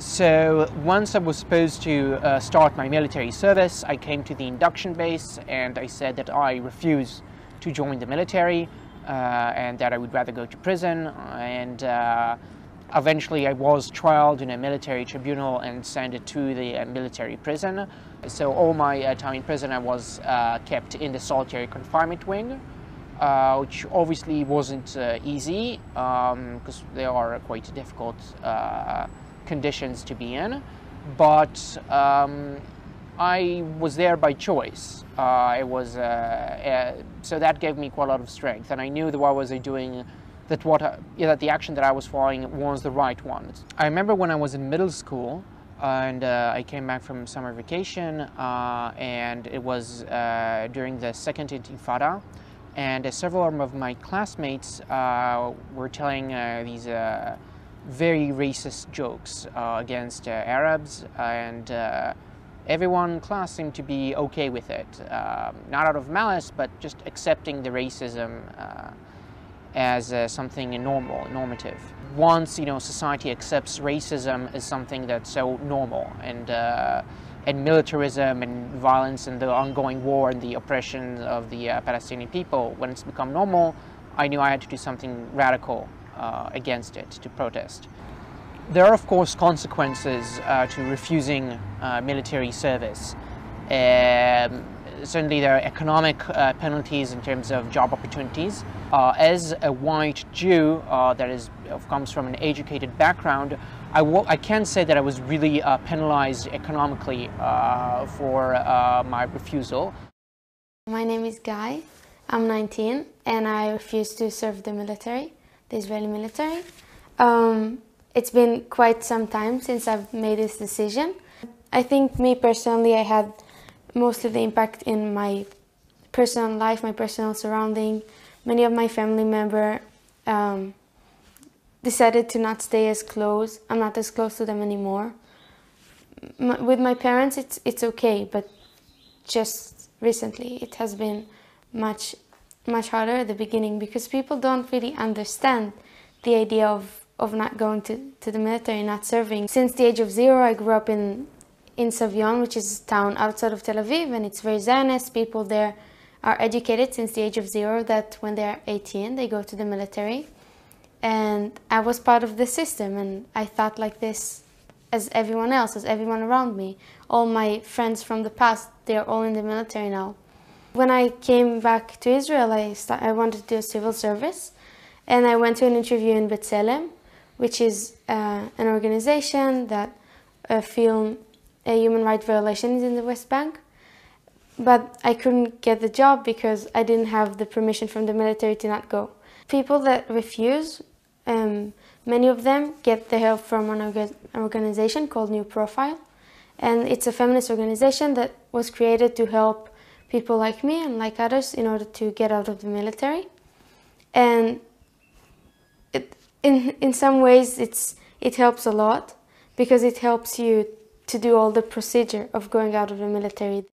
So once I was supposed to start my military service, I came to the induction base and I said that I refuse to join the military and that I would rather go to prison, and eventually I was trialed in a military tribunal and sent to the military prison. So all my time in prison I was kept in the solitary confinement wing, which obviously wasn't easy because they are quite difficult conditions to be in, but I was there by choice. So that gave me quite a lot of strength, and I knew that what I was doing, that the action that I was following was the right one. I remember when I was in middle school and I came back from summer vacation, and it was during the second Intifada, and several of my classmates were telling these very racist jokes against Arabs, and everyone in class seemed to be okay with it. Not out of malice, but just accepting the racism as something normative. Once, society accepts racism as something that's so normal, and militarism and violence and the ongoing war and the oppression of the Palestinian people, when it's become normal, I knew I had to do something radical against it, to protest. There are, of course, consequences to refusing military service. Certainly there are economic penalties in terms of job opportunities. As a white Jew that comes from an educated background, I can say that I was really penalized economically for my refusal. My name is Guy. I'm 19 and I refuse to serve the military, the Israeli military. It's been quite some time since I've made this decision. I think me personally, I had most of the impact in my personal life, my personal surrounding. Many of my family members decided to not stay as close. I'm not as close to them anymore. With my parents, it's okay, but just recently it has been much harder at the beginning because people don't really understand the idea of not going to the military, not serving. Since the age of 0, I grew up in Savion, which is a town outside of Tel Aviv, and it's very Zionist. People there are educated since the age of 0 that when they're 18, they go to the military. And I was part of the system, and I thought like this as everyone else, as everyone around me. All my friends from the past, they're all in the military now. When I came back to Israel, I wanted to do a civil service, and I went to an interview in B'Tselem, which is an organization that film human rights violations in the West Bank. But I couldn't get the job because I didn't have the permission from the military to not go. People that refuse, many of them get the help from an organization called New Profile. And it's a feminist organization that was created to help people like me and like others in order to get out of the military. And in some ways it helps a lot because it helps you to do all the procedure of going out of the military.